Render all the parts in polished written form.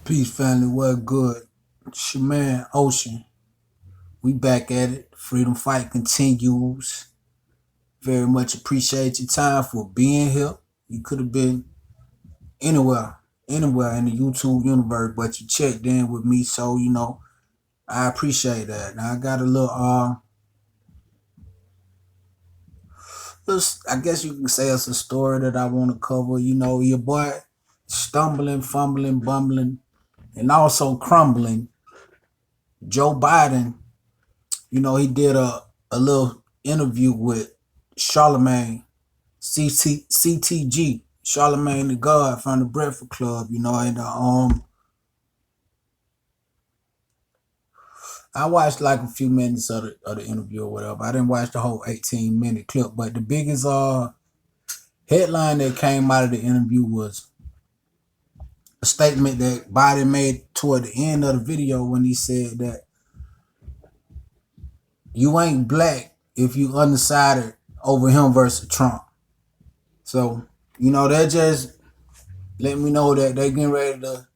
Peace, family. What good? It's your man, Ocean. We back at it. Freedom fight continues. Very much appreciate your time for being here. You could have been anywhere in the YouTube universe, but you checked in with me, so I appreciate that. Now I got a I guess you can say it's a story that I want to cover. Your boy stumbling, fumbling, bumbling, and also crumbling. Joe Biden, he did a little interview with Charlemagne, CTG, Charlemagne the God from the Breakfast Club, and I watched like a few minutes of the interview or whatever. I didn't watch the whole 18-minute clip, but the biggest headline that came out of the interview was a statement that Biden made toward the end of the video when he said that you ain't black if you undecided over him versus Trump. So, that just let me know that they getting ready to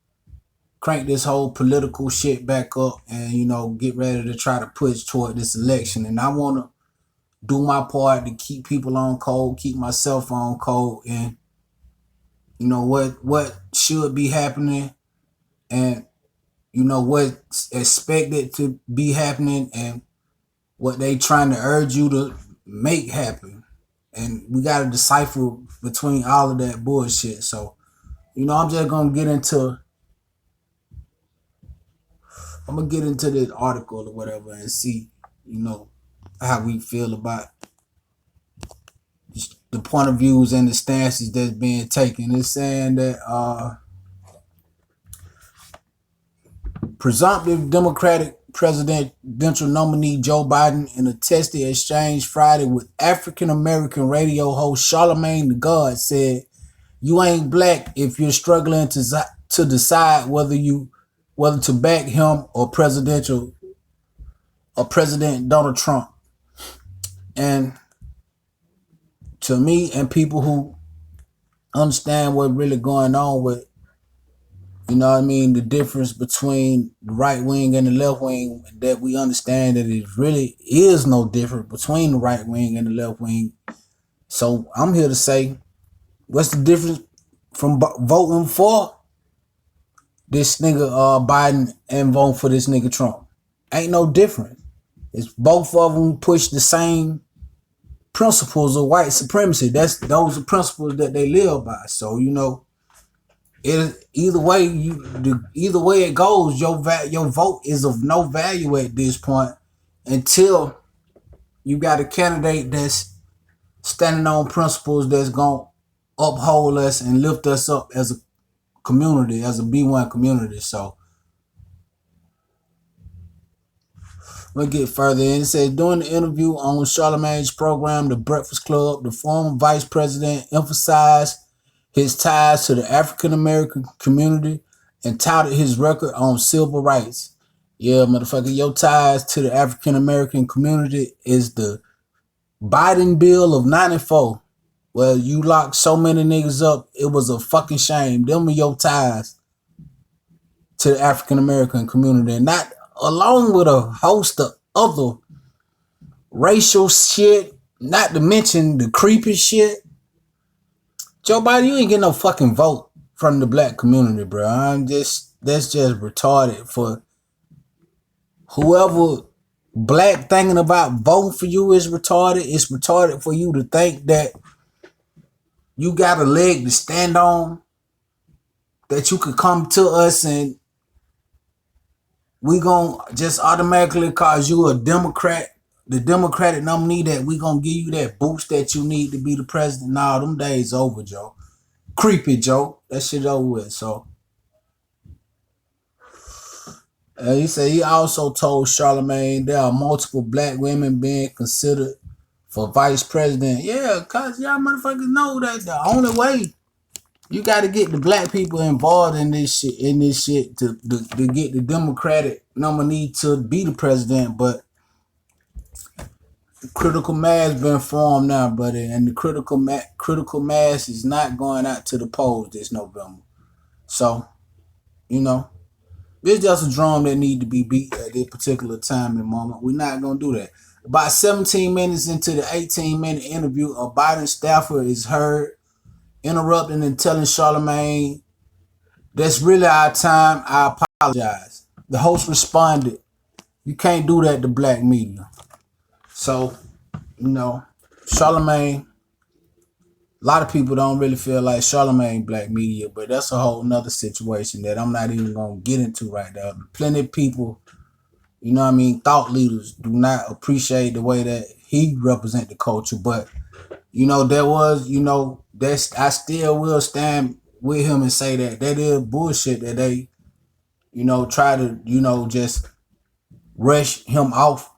crank this whole political shit back up and, get ready to try to push toward this election. And I want to do my part to keep people on code, keep myself on code, and, what should be happening and, what's expected to be happening and what they trying to urge you to make happen. And we got to decipher between all of that bullshit. So, I'm just going to get into this article or whatever and see, how we feel about the point of views and the stances that's being taken. It's saying that presumptive Democratic presidential nominee Joe Biden in a testy exchange Friday with African-American radio host Charlemagne the God said, "You ain't black if you're struggling to decide whether to back him or President Donald Trump." And to me and people who understand what's really going on with, the difference between the right wing and the left wing, that we understand that it really is no different between the right wing and the left wing. So I'm here to say, what's the difference from voting for this nigga Biden and voting for this nigga Trump? Ain't no difference. It's both of them push the same principles of white supremacy. Those are principles that they live by. So either way it goes, your vote is of no value at this point until you got a candidate that's standing on principles that's gonna uphold us and lift us up as a community, as a B1 community. So we'll get further in. It says, during the interview on Charlemagne's program, The Breakfast Club, the former vice president emphasized his ties to the African-American community and touted his record on civil rights. Yeah, motherfucker, your ties to the African-American community is the Biden bill of 94. Well, you locked so many niggas up, it was a fucking shame. Them are your ties to the African-American community, and not along with a host of other racial shit, not to mention the creepy shit. Joe Biden, you ain't getting no fucking vote from the black community, bro. That's just retarded. For whoever black thinking about voting for you is retarded. It's retarded for you to think that you got a leg to stand on, that you could come to us and we gonna just automatically cause you a Democrat, the Democratic nominee, that we gonna give you that boost that you need to be the president. Nah, them days over, Joe. Creepy, Joe. That shit over with. So he said he also told Charlemagne there are multiple black women being considered for vice president. Yeah, cause y'all motherfuckers know that the only way you got to get the black people involved in this shit to get the Democratic nominee to be the president. But critical mass been formed now, buddy, and the critical mass is not going out to the polls this November. So, It's just a drum that need to be beat at this particular time and moment. We're not gonna do that. About 17 minutes into the 18-minute interview, a Biden staffer is heard interrupting and telling Charlemagne, "That's really our time. I apologize." The host responded, "You can't do that to black media." So, Charlemagne, a lot of people don't really feel like Charlemagne black media, but that's a whole nother situation that I'm not even gonna get into right now. Plenty of people, thought leaders do not appreciate the way that he represent the culture. But there was, that's I still will stand with him and say that is bullshit that they, try to, just rush him off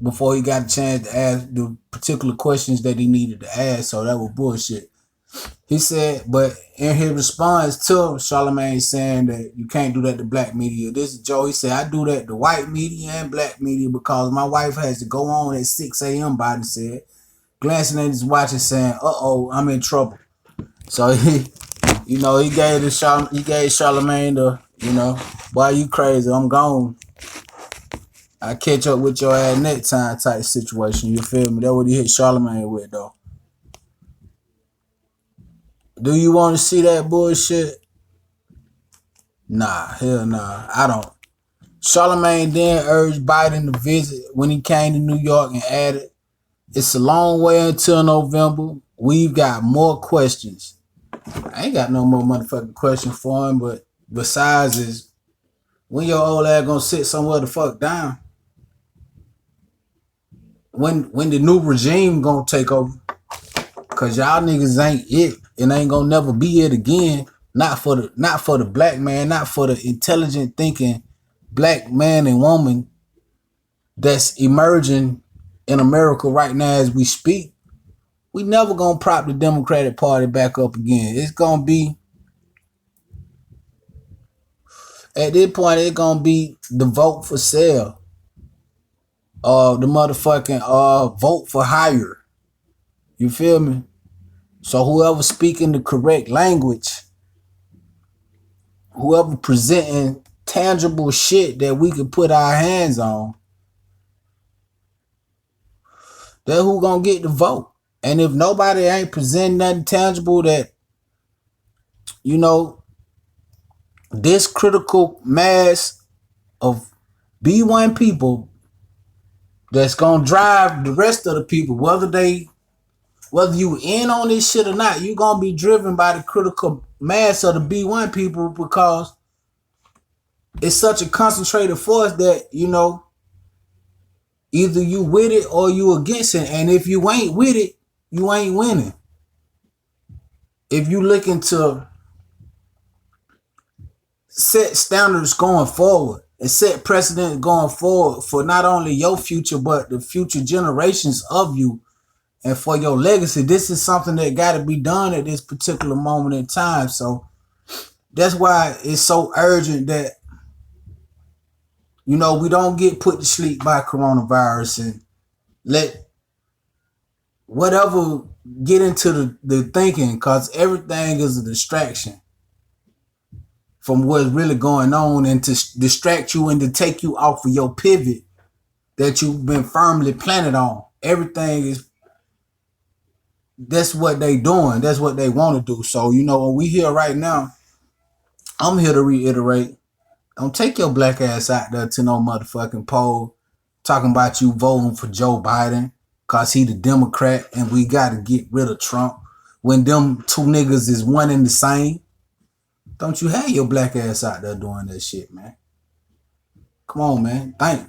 before he got a chance to ask the particular questions that he needed to ask. So that was bullshit. He said, but in his response to Charlemagne saying that you can't do that to black media, this is Joe. He said, "I do that to white media and black media because my wife has to go on at 6 a.m. Biden said, glancing at his watch and saying, uh-oh, I'm in trouble." So he gave Charlemagne the, "Boy, you crazy, I'm gone. I catch up with your ass next time" type situation. You feel me? That's what he hit Charlemagne with, though. Do you want to see that bullshit? Nah, hell nah. I don't. Charlemagne then urged Biden to visit when he came to New York and added, "It's a long way until November. We've got more questions." I ain't got no more motherfucking questions for him, but besides is, when your old ass gonna sit somewhere the fuck down? When the new regime gonna take over? Cause y'all niggas ain't it and ain't gonna never be it again. Not for the black man, not for the intelligent thinking black man and woman that's emerging in America right now as we speak. We never gonna prop the Democratic Party back up again. It's gonna be, at this point, it's gonna be the vote for sale. The motherfucking vote for hire. You feel me? So whoever speaking the correct language, whoever presenting tangible shit that we can put our hands on, that who gonna get the vote. And if nobody ain't presenting nothing tangible that, this critical mass of B1 people that's gonna drive the rest of the people, whether you in on this shit or not, you gonna be driven by the critical mass of the B1 people, because it's such a concentrated force that, either you with it or you against it. And if you ain't with it, you ain't winning. If you looking to set standards going forward and set precedent going forward for not only your future, but the future generations of you, and for your legacy, this is something that got to be done at this particular moment in time. So that's why it's so urgent that, we don't get put to sleep by coronavirus and let whatever get into the thinking, because everything is a distraction from what's really going on, and to distract you and to take you off of your pivot that you've been firmly planted on. Everything is, that's what they doing. That's what they want to do. So, when we here right now, I'm here to reiterate, don't take your black ass out there to no motherfucking poll talking about you voting for Joe Biden because he the Democrat and we got to get rid of Trump, when them two niggas is one and the same. Don't you have your black ass out there doing that shit, man. Come on, man. I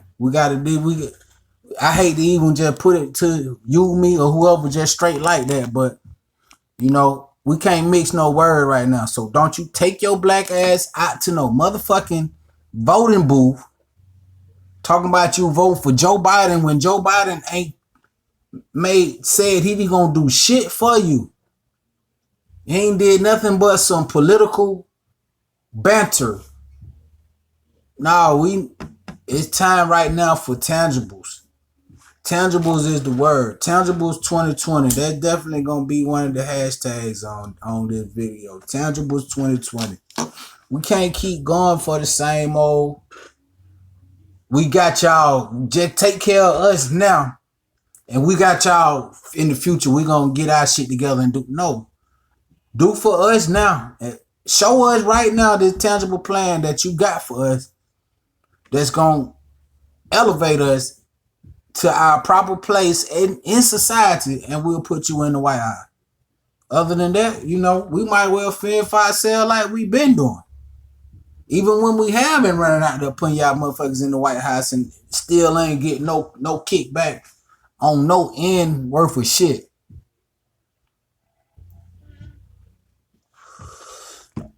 hate to even just put it to you, me, or whoever just straight like that, but, we can't mix no word right now. So don't you take your black ass out to no motherfucking voting booth talking about you voting for Joe Biden when Joe Biden ain't said he ain't gonna do shit for you. He ain't did nothing but some political banter. No, it's time right now for tangibles. Tangibles is the word. Tangibles 2020. That's definitely gonna be one of the hashtags on this video. Tangibles 2020. We can't keep going for the same old. We got y'all. Just take care of us now, and we got y'all in the future. We gonna get our shit together and do. No, do for us now. Show us right now this tangible plan that you got for us. That's gonna elevate us to our proper place in society, and we'll put you in the White House. Other than that, we might well fend for ourselves like we've been doing. Even when we have been running out there putting y'all motherfuckers in the White House and still ain't getting no kickback on no end worth of shit.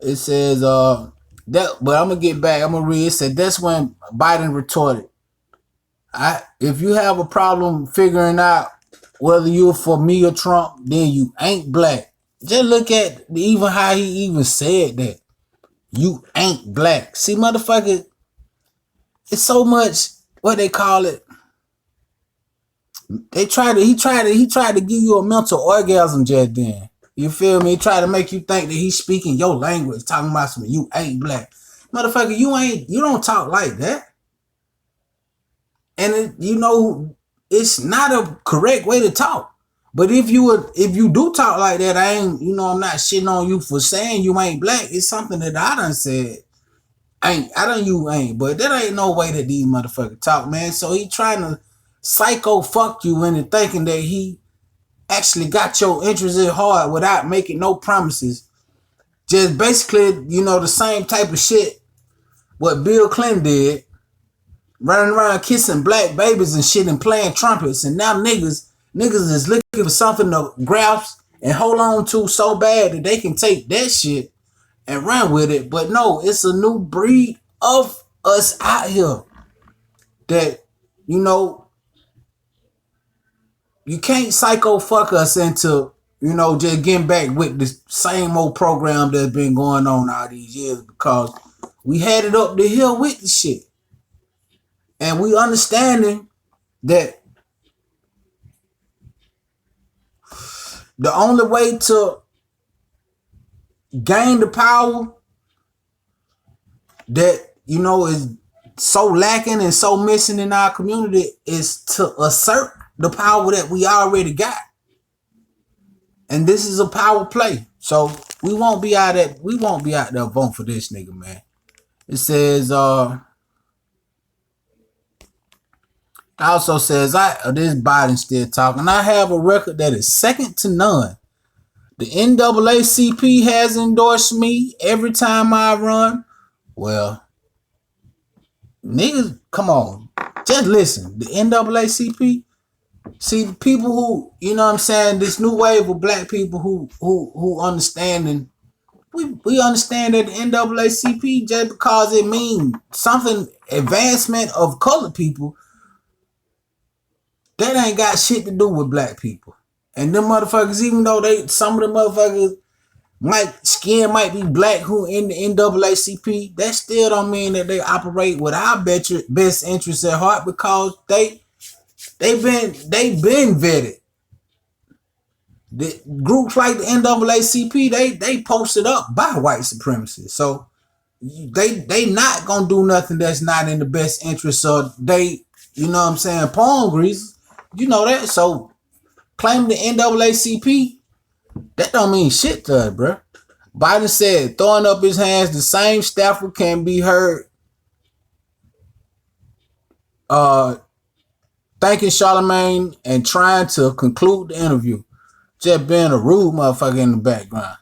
It says that, but I'm gonna get back. I'm gonna read. It said that's when Biden retorted, if you have a problem figuring out whether you're for me or Trump, then you ain't black. Just look at even how he even said that. You ain't black. See, motherfucker, it's so much what they call it. He tried to give you a mental orgasm just then. You feel me? He tried to make you think that he's speaking your language, talking about something. You ain't black. Motherfucker, you don't talk like that. And it's not a correct way to talk. But if you do talk like that, I'm not shitting on you for saying you ain't black. It's something that I done said. You ain't. But that ain't no way that these motherfuckers talk, man. So he trying to psycho fuck you into thinking that he actually got your interest at heart without making no promises. Just basically, the same type of shit what Bill Clinton did. Running around kissing black babies and shit and playing trumpets. And now niggas is looking for something to grasp and hold on to so bad that they can take that shit and run with it. But no, it's a new breed of us out here that, you can't psycho fuck us into, just getting back with the same old program that's been going on all these years, because we had it up the hill with the shit. And we understanding that the only way to gain the power that, is so lacking and so missing in our community is to assert the power that we already got. And this is a power play. So we won't be out there voting for this nigga, man. It says, also says, this Biden still talking. I have a record that is second to none. The NAACP has endorsed me every time I run. Well, niggas, come on. Just listen. The NAACP, see, the people who, this new wave of black people who understanding, we understand that the NAACP, just because it means something, advancement of colored people, that ain't got shit to do with black people. And them motherfuckers, even though some of the motherfuckers skin might be black who in the NAACP, that still don't mean that they operate with our best interests at heart, because they've been vetted. The groups like the NAACP, they posted up by white supremacists. So they not gonna do nothing that's not in the best interest of they, palm grease. You know that. So claiming the NAACP, that don't mean shit to us, bro. Biden said, throwing up his hands, the same staffer can be heard thanking Charlemagne and trying to conclude the interview. Just being a rude motherfucker in the background.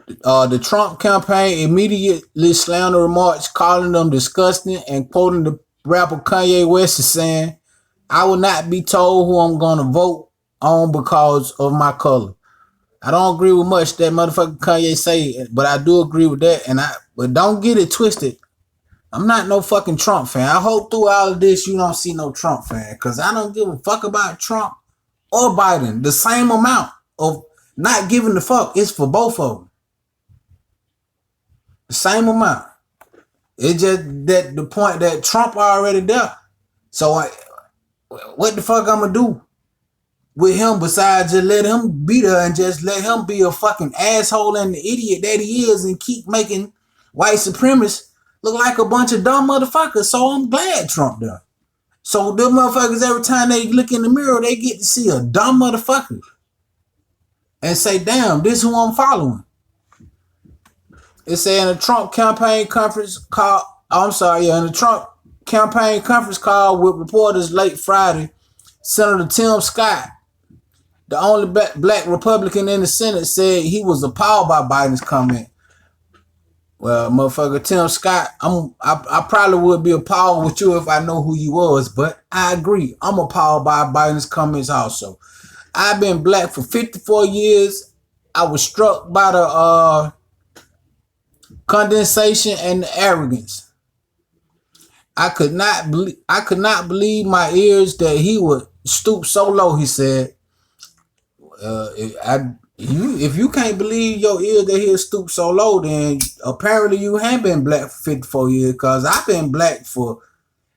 The Trump campaign immediately slammed the remarks, calling them disgusting, and quoting the rapper Kanye West as saying, I will not be told who I'm going to vote on because of my color. I don't agree with much that motherfucker Kanye say, but I do agree with that. But don't get it twisted. I'm not no fucking Trump fan. I hope through all of this you don't see no Trump fan, because I don't give a fuck about Trump or Biden. The same amount of not giving the fuck is for both of them. The same amount. It's just that the point that Trump already there. So what the fuck I'm gonna do? with him besides just let him be there and just let him be a fucking asshole and the idiot that he is and keep making white supremacists look like a bunch of dumb motherfuckers. So I'm glad Trump there. So them motherfuckers, every time they look in the mirror, they get to see a dumb motherfucker and say, damn, this is who I'm following. It said in a Trump campaign conference call, in a Trump campaign conference call with reporters late Friday, Senator Tim Scott, the only black Republican in the Senate, said he was appalled by Biden's comment. Well, motherfucker, Tim Scott, I probably would be appalled with you if I know who you was, but I agree. I'm appalled by Biden's comments also. I've been black for 54 years. I was struck by the condensation and the arrogance. I could not believe my ears that he would stoop so low, he said. If you can't believe your ears that he'll stoop so low, then apparently you have been black for 54 years, because I've been black for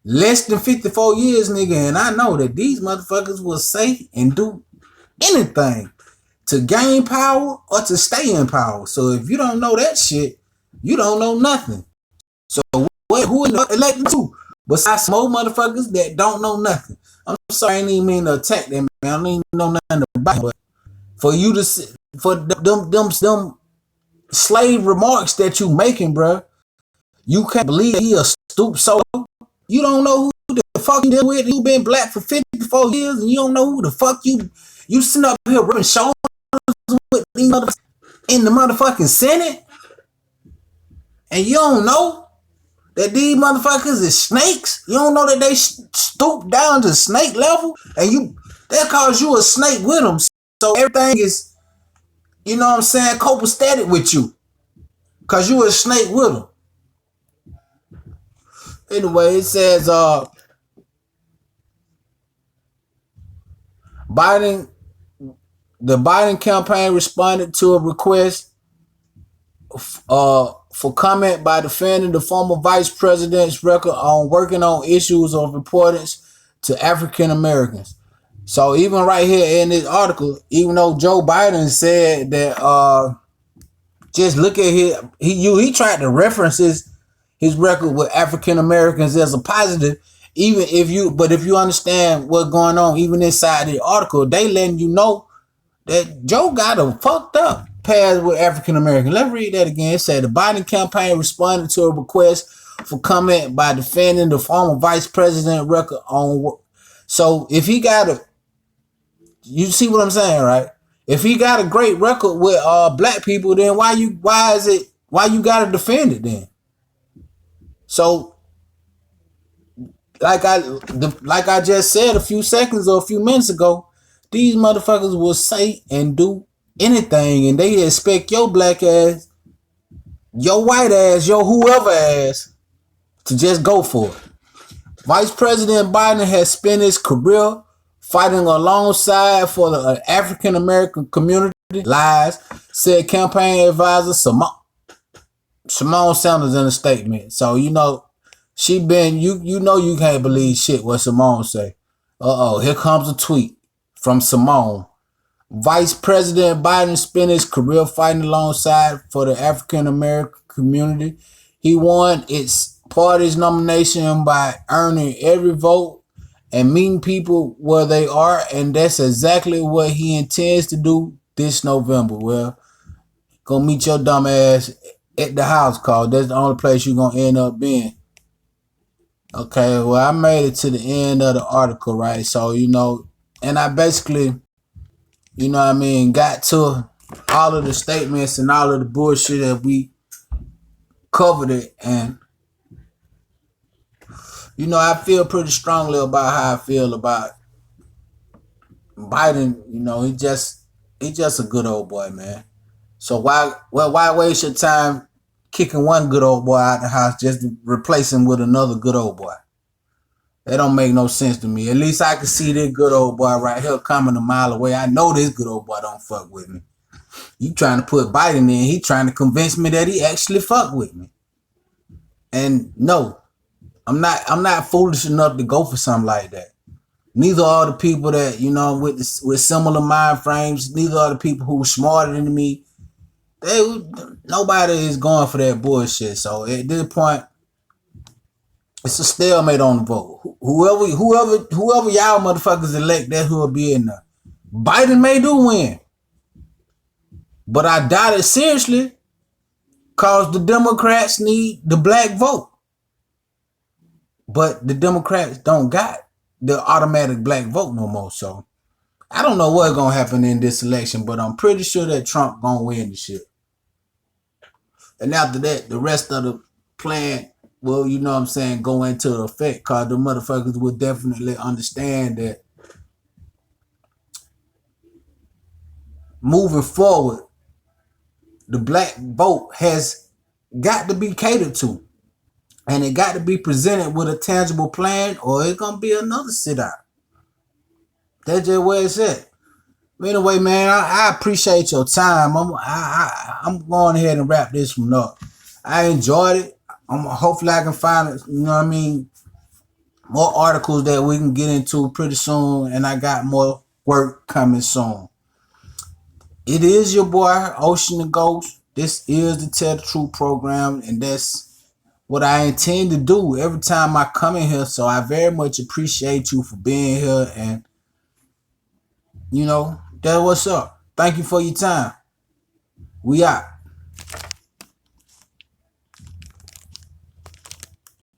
less than 54 years, nigga, and I know that these motherfuckers will say and do anything to gain power or to stay in power. So if you don't know that shit, you don't know nothing. So who elected to? Besides some old motherfuckers that don't know nothing. I'm sorry, I ain't even mean to attack them, man. I don't even know nothing about it. But for you to, for them slave remarks that you making, bro, you can't believe he a stoop so low. You don't know who the fuck you deal with. You been black for 54 years and you don't know who the fuck you sitting up here rubbing shoulders with these motherfuckers in the motherfucking Senate, and you don't know that these motherfuckers is snakes. You don't know that they stoop down to snake level, and that cause you a snake with them. So everything is, you know what I'm saying, copacetic with you, cause you a snake with them. Anyway, it says the Biden campaign responded to a request for comment by defending the former vice president's record on working on issues of importance to African Americans. So even right here in this article, even though Joe Biden said that just look at he tried to reference his record with African Americans as a positive, if you understand what's going on, even inside the article, they letting you know that Joe got a fucked up past with African Americans. Let's read that again. It said the Biden campaign responded to a request for comment by defending the former vice president record on. So if he got you see what I'm saying, right? If he got a great record with black people, then why you gotta defend it then? So like I just said a few seconds or a few minutes ago, these motherfuckers will say and do anything, and they expect your black ass, your white ass, your whoever ass to just go for it. Vice President Biden has spent his career fighting alongside for the African American community. Lies, said campaign advisor Simone Sanders in a statement. So you know she been you know you can't believe shit what Simone say. Here comes a tweet from Simone. Vice President Biden spent his career fighting alongside for the African American community. He won its party's nomination by earning every vote and meeting people where they are, and that's exactly what he intends to do this November. Well, go meet your dumb ass at the house call. That's the only place you're gonna end up being. Okay, well, I made it to the end of the article, right? So, you know, and I basically, you know what I mean, got to all of the statements and all of the bullshit that we covered it. And, you know, I feel pretty strongly about how I feel about Biden. You know, he just a good old boy, man. So why waste your time kicking one good old boy out the house just to replace him with another good old boy? That don't make no sense to me. At least I can see this good old boy right here coming a mile away. I know this good old boy don't fuck with me. You trying to put Biden in, he trying to convince me that he actually fuck with me. And no, I'm not foolish enough to go for something like that. Neither are the people that, you know, with similar mind frames. Neither are the people who are smarter than me. Nobody is going for that bullshit. So at this point, it's a stalemate on the vote. Whoever y'all motherfuckers elect, that's who'll be in there. Biden may do win, but I doubt it seriously, cause the Democrats need the black vote. But the Democrats don't got the automatic black vote no more. So I don't know what's gonna happen in this election, but I'm pretty sure that Trump gonna win the shit. And after that, the rest of the plan will, you know what I'm saying, go into effect, cause the motherfuckers will definitely understand that moving forward, the black vote has got to be catered to. And it got to be presented with a tangible plan, or it's gonna be another sit out. That's just where it's at. But anyway, man, I appreciate your time. I'm going ahead and wrap this one up. I enjoyed it. Hopefully I can find, you know what I mean, more articles that we can get into pretty soon, and I got more work coming soon. It is your boy, Ocean the Ghost. This is the Tell the Truth program, and that's what I intend to do every time I come in here. So I very much appreciate you for being here, and you know, that's what's up. Thank you for your time. We out.